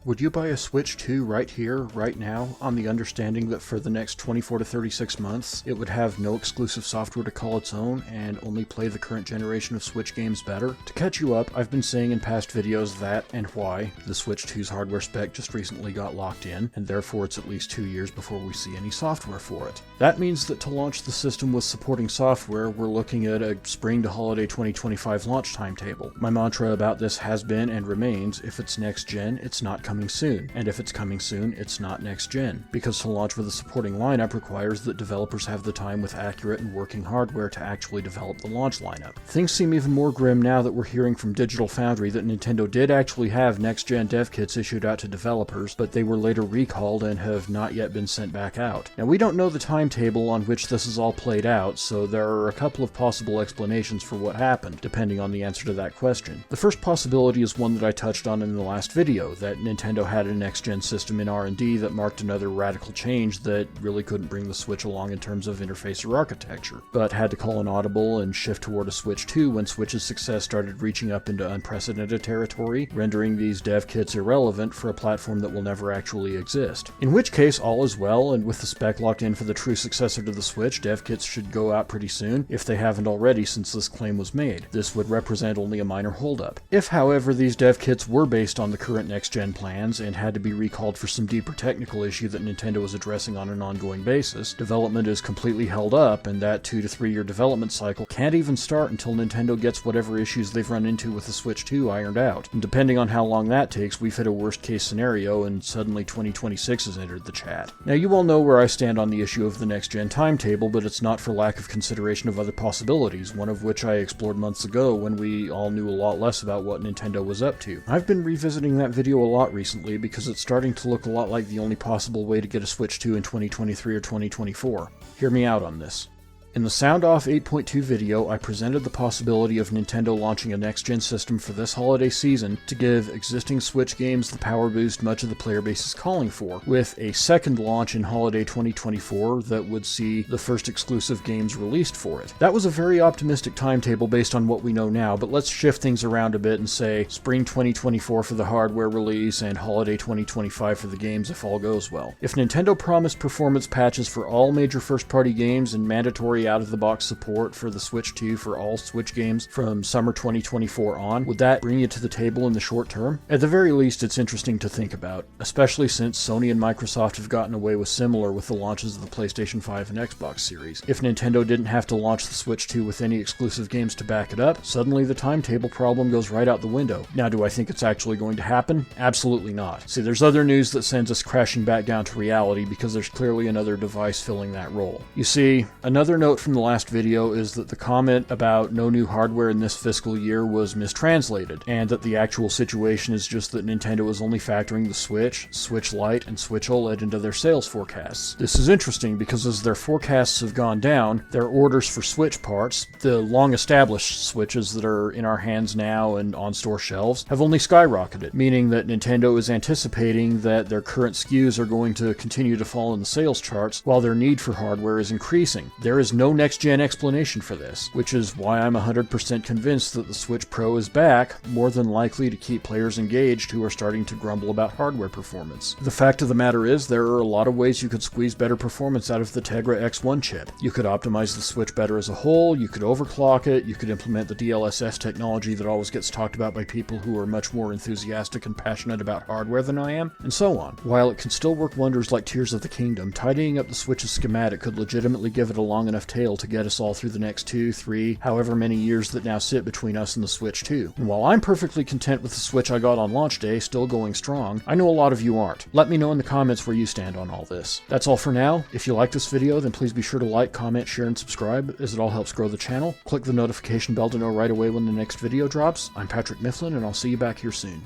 Would you buy a Switch 2 right here, right now, on the understanding that for the next 24 to 36 months, it would have no exclusive software to call its own and only play the current generation of Switch games better? To catch you up, I've been saying in past videos that, and why, the Switch 2's hardware spec just recently got locked in, and therefore it's at least 2 years before we see any software for it. That means that to launch the system with supporting software, we're looking at a spring to holiday 2025 launch timetable. My mantra about this has been and remains, if it's next gen, it's not coming soon, and if it's coming soon, it's not next gen, because to launch with a supporting lineup requires that developers have the time with accurate and working hardware to actually develop the launch lineup. Things seem even more grim now that we're hearing from Foundry that Nintendo did actually have next-gen dev kits issued out to developers, but they were later recalled and have not yet been sent back out. Now, we don't know the timetable on which this is all played out, so there are a couple of possible explanations for what happened, depending on the answer to that question. The first possibility is one that I touched on in the last video, that Nintendo had a next-gen system in R&D that marked another radical change that really couldn't bring the Switch along in terms of interface or architecture, but had to call an audible and shift toward a Switch 2 when Switch's success started reaching up into unprecedented territory, rendering these dev kits irrelevant for a platform that will never actually exist. In which case, all is well, and with the spec locked in for the true successor to the Switch, dev kits should go out pretty soon, if they haven't already since this claim was made. This would represent only a minor holdup. If, however, these dev kits were based on the current next-gen plans and had to be recalled for some deeper technical issue that Nintendo is addressing on an ongoing basis, development is completely held up, and that 2 to 3 year development cycle can't even start until Nintendo gets whatever issues they've run into with the Switch 2 ironed out. And depending on how long that takes, we've hit a worst case scenario and suddenly 2026 has entered the chat. Now, you all know where I stand on the issue of the next-gen timetable, but it's not for lack of consideration of other possibilities, one of which I explored months ago when we all knew a lot less about what Nintendo was up to. I've been revisiting that video a lot recently because it's starting to look a lot like the only possible way to get a Switch 2 in 2023 or 2024. Hear me out on this. In the Sound Off 8.2 video, I presented the possibility of Nintendo launching a next-gen system for this holiday season to give existing Switch games the power boost much of the player base is calling for, with a second launch in holiday 2024 that would see the first exclusive games released for it. That was a very optimistic timetable based on what we know now, but let's shift things around a bit and say spring 2024 for the hardware release and holiday 2025 for the games if all goes well. If Nintendo promised performance patches for all major first-party games and mandatory out-of-the-box support for the Switch 2 for all Switch games from summer 2024 on, would that bring you to the table in the short term? At the very least, it's interesting to think about, especially since Sony and Microsoft have gotten away with similar with the launches of the PlayStation 5 and Xbox series. If Nintendo didn't have to launch the Switch 2 with any exclusive games to back it up, suddenly the timetable problem goes right out the window. Now, do I think it's actually going to happen? Absolutely not. See, there's other news that sends us crashing back down to reality because there's clearly another device filling that role. You see, another note from the last video is that the comment about no new hardware in this fiscal year was mistranslated, and that the actual situation is just that Nintendo is only factoring the Switch, Switch Lite, and Switch OLED into their sales forecasts. This is interesting because as their forecasts have gone down, their orders for Switch parts, the long-established Switches that are in our hands now and on store shelves, have only skyrocketed, meaning that Nintendo is anticipating that their current SKUs are going to continue to fall in the sales charts while their need for hardware is increasing. There is no next-gen explanation for this, which is why I'm 100% convinced that the Switch Pro is back, more than likely to keep players engaged who are starting to grumble about hardware performance. The fact of the matter is, there are a lot of ways you could squeeze better performance out of the Tegra X1 chip. You could optimize the Switch better as a whole, you could overclock it, you could implement the DLSS technology that always gets talked about by people who are much more enthusiastic and passionate about hardware than I am, and so on. While it can still work wonders like Tears of the Kingdom, tidying up the Switch's schematic could legitimately give it a long enough tail to get us all through the next 2, 3, however many years that now sit between us and the Switch 2. And while I'm perfectly content with the Switch I got on launch day still going strong, I know a lot of you aren't. Let me know in the comments where you stand on all this. That's all for now. If you like this video, then please be sure to like, comment, share, and subscribe, as it all helps grow the channel. Click the notification bell to know right away when the next video drops. I'm Patrick Mifflin, and I'll see you back here soon.